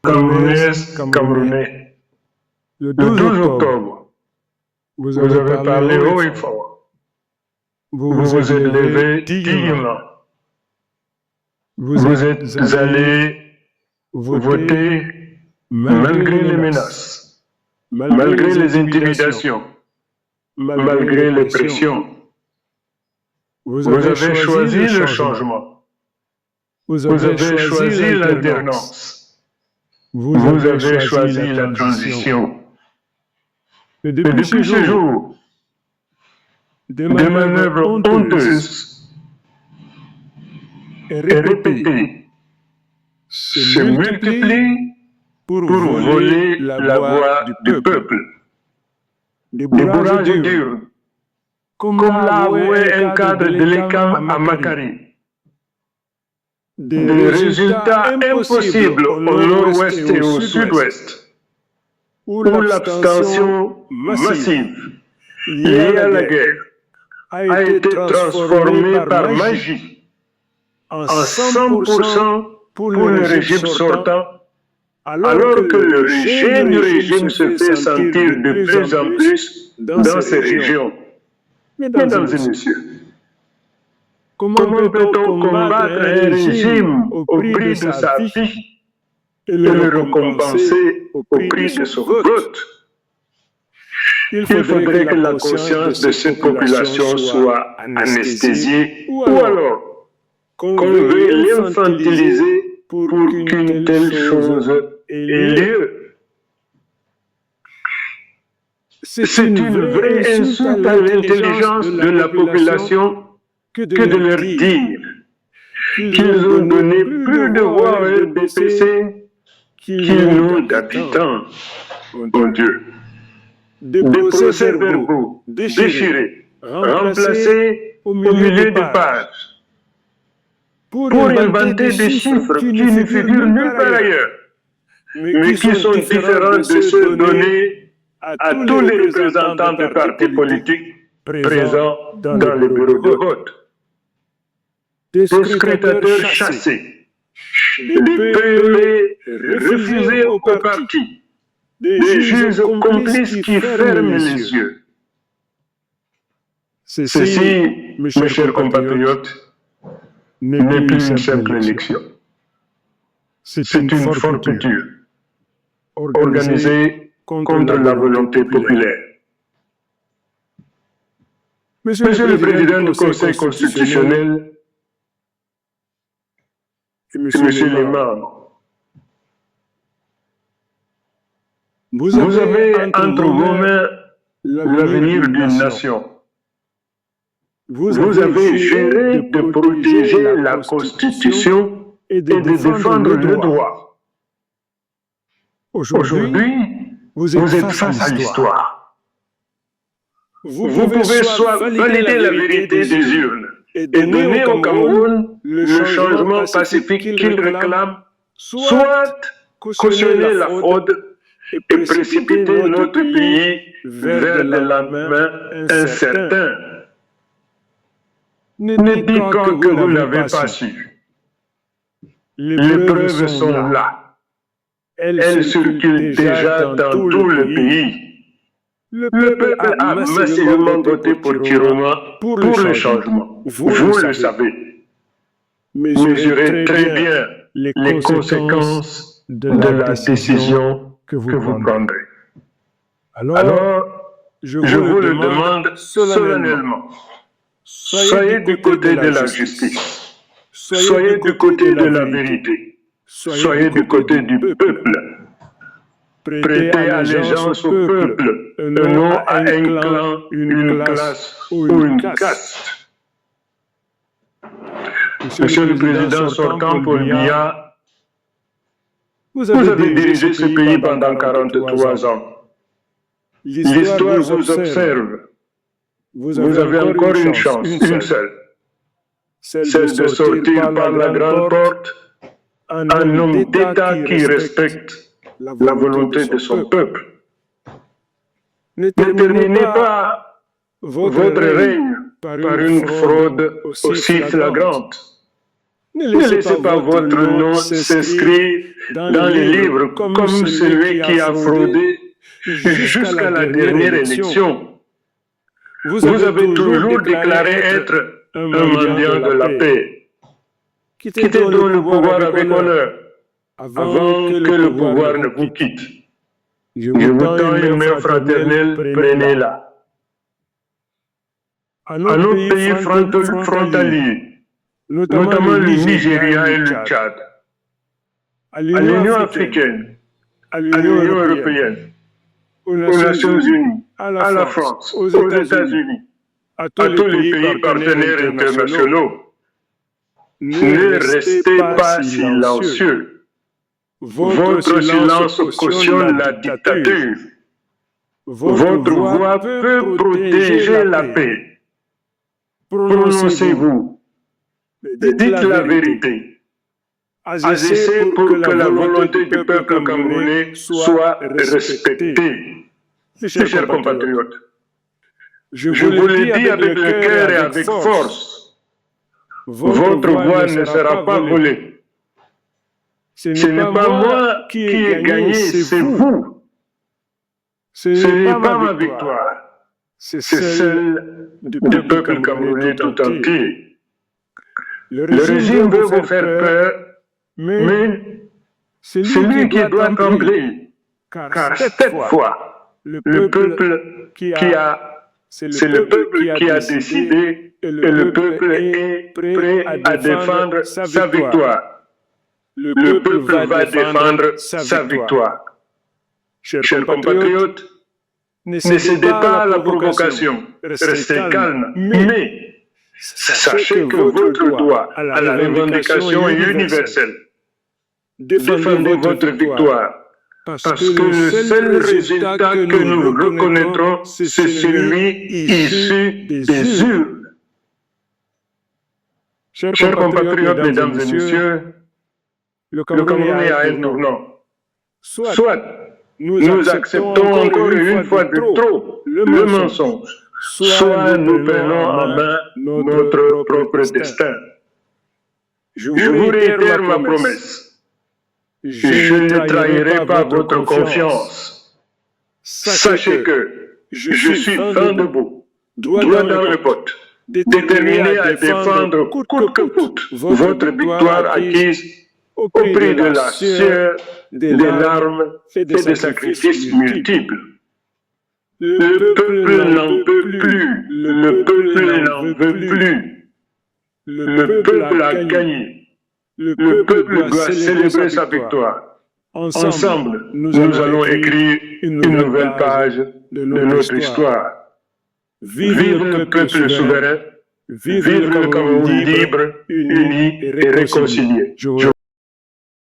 communiste camerounais. Le Le 12 12 octobre, octobre, vous vous avez avez parlé parlé haut haut et et fort. fort. Vous Vous vous êtes vous êtes levé levé dignement. dignement. Vous Vous êtes êtes allé allé voter voter malgré les malgré les menaces, menaces, malgré malgré les les intimidations, intimidations, malgré les malgré les pressions. pressions. Vous Vous avez avez choisi le choisi le changement. changement. Vous Vous avez avez choisi choisi l'alternance. l'alternance. Vous Vous avez avez choisi la choisi la transition. transition. Et Et depuis ce depuis ce jour, jour, des des manœuvres manœuvres honteuses honteuses et et répétées répétées se se multiplient multiplient pour pour voler voler la la voix voix du du peuple. peuple. Des Des bourrages bourrages durs, durs, comme comme l'a l'a avoué avoué un un cadre de cadre de l'ECAM l'ECAM à à Makari. Makari. Des Des résultats résultats impossibles impossibles au au nord-ouest et nord-ouest et au au sud-ouest, sud-ouest, où où l'abstention l'abstention massive massive liée à liée la à la guerre guerre a a été été transformée transformée par par magie magie en en 100% 100% pour pour le le régime régime sortant, sortant, alors que alors que le le régime se régime se fait fait sentir de sentir de plus en plus en plus plus dans ces dans ces régions. régions. Mesdames et Mesdames et messieurs, messieurs, comment comment peut-on peut-on combattre combattre un un régime régime au au prix de prix de sa sa vie vie et et le le récompenser récompenser au au prix de prix de son son vote? vote? Il Il faudrait que faudrait que la la conscience de conscience de cette cette population population soit soit anesthésiée, anesthésiée ou ou alors alors qu'on qu'on veuille veuille l'infantiliser l'infantiliser pour pour qu'une qu'une telle telle chose chose ait ait lieu. lieu. C'est C'est une une vraie vraie insulte à insulte à l'intelligence de l'intelligence la de la population population que de que de leur leur dire dire qu'ils ont qu'ils ont donné donné plus de plus de voix voix au au RDPC RDPC qu'ils qu'ils n'ont n'ont d'habitants. d'habitants. Mon Mon Dieu. Dieu. Des Des procès-verbaux procès-verbaux déchirés, déchirés, remplacés remplacés au au milieu des milieu des pages, pages, pour pour inventer des inventer des chiffres chiffres qui ne qui ne figurent figurent nulle nulle part part ailleurs, ailleurs, mais qui mais qui sont sont différents de différents de ceux ceux donnés donnés à à tous les tous les représentants des représentants des partis partis politiques politiques présents présents dans les dans les bureaux de bureaux de vote. vote. Des Des scrutateurs scrutateurs chassés, chassés, des des PME PME refusés refusés au au parti, parti, des des juges juges complices complices qui qui ferment ferment les les yeux. yeux. Ceci, Ceci, mes mes chers chers compatriotes, compatriotes, n'est n'est plus une plus une simple simple élection. élection. C'est une C'est une forfaiture forfaiture organisée organisée contre la contre la volonté volonté populaire. populaire. Monsieur Monsieur le le Président du Conseil Conseil constitutionnel constitutionnel et et Monsieur les Monsieur les membres, membres, vous vous avez avez entre entre vos vos mains mains l'avenir l'avenir d'une d'une nation. nation. Vous Vous avez avez juré juré de de protéger protéger la la Constitution Constitution et de et de défendre défendre le le droit. droit. Aujourd'hui, Aujourd'hui, vous êtes vous êtes face à face à l'histoire. l'histoire. Vous Vous pouvez pouvez soit soit valider la valider la vérité vérité des des urnes urnes et et donner au donner au Cameroun Cameroun le le changement changement pacifique pacifique qu'il qu'il réclame, réclame, soit soit cautionner la cautionner la fraude fraude et et précipiter précipiter notre notre pays pays vers des vers des lendemains lendemains incertains. incertains. Ne Ne dites dites pas que pas vous que vous n'avez n'avez pas pas su. su. Les Les preuves preuves sont sont là. là. Elles Elles circulent circulent déjà déjà dans dans tout tout le le pays. pays. Le Le peuple peuple a a massivement massivement voté voté pour pour Chiroma Chiroma pour le pour le changement. changement. Vous le Vous le savez. savez. Mesurez Mesurez très très bien bien les les conséquences conséquences de de la la décision décision que vous que vous prendrez. prendrez. Alors, Alors, je je vous vous le le demande demande solennellement. solennellement. Soyez du côté de la justice. justice. Soyez du côté de la vérité. Soyez du côté du peuple. Prêtez Prêtez allégeance allégeance au au peuple, peuple, et et non non à à un un clan, clan, une une classe classe ou ou une une caste. caste. Monsieur Monsieur le le Président Président sortant Paul Biya, vous vous avez avez dirigé dirigé ce pays pendant 43 43 ans. ans. L'histoire L'histoire vous vous observe. observe. Vous Vous avez encore une chance, une une seule, seule. celle Celle de sortir par la grande porte un un homme homme d'État d'État qui qui respecte respecte la la volonté volonté de son peuple. Ne Ne terminez terminez pas pas votre votre règne règne par par une une fraude fraude aussi aussi flagrante. flagrante. Ne Ne laissez pas votre nom s'inscrire dans les livres comme celui qui a fraudé jusqu'à la dernière élection. Vous avez toujours déclaré être un mendiant de la paix. Quittez donc le pouvoir avec honneur avant que le pouvoir ne vous quitte. Je vous tends une main fraternelle, prenez-la. À nos pays frontaliers, notamment le Nigeria et le Tchad, à l'Union africaine, à l'Union européenne, aux Nations unies, à la France, aux États-Unis, à tous les pays partenaires internationaux. Ne restez pas silencieux. Votre silence cautionne la dictature. Votre voix peut protéger la paix. Prononcez-vous. Dites la vérité. Agissez pour que la volonté du peuple camerounais soit respectée. Chers compatriotes, je vous le dis avec le cœur et avec force, votre voix ne sera pas volée. Ce n'est pas moi qui ai gagné, c'est vous. Ce n'est pas ma victoire, c'est celle du peuple camerounais tout entier. Le régime veut vous faire peur, mais c'est lui qui doit trembler, car cette fois, c'est le peuple qui a décidé et le peuple est prêt à défendre sa victoire. Le peuple va défendre sa victoire. Chers compatriotes, ne cédez pas à la provocation, restez calme, mais sachez que votre droit à la revendication est universel. Défendez votre victoire, parce que le seul résultat que nous reconnaîtrons, c'est celui issu des urnes. Chers compatriotes, mesdames et messieurs, le Cameroun est à un tournant. Soit nous acceptons encore une fois de trop le mensonge, soit nous prenons en main notre propre destin. Je vous réitère ma promesse. Je ne trahirai pas votre confiance. Sachez que je suis fin debout, droit dans le bottes, déterminé à défendre coûte que coûte votre victoire acquise au prix de la sueur, des larmes et des sacrifices multiples. Le peuple n'en peut plus, le peuple n'en veut plus. Le peuple a gagné. Le peuple doit célébrer sa victoire. Ensemble, nous allons écrire une nouvelle page de notre histoire. Vive le peuple souverain, vive le Cameroun libre, uni et réconcilié.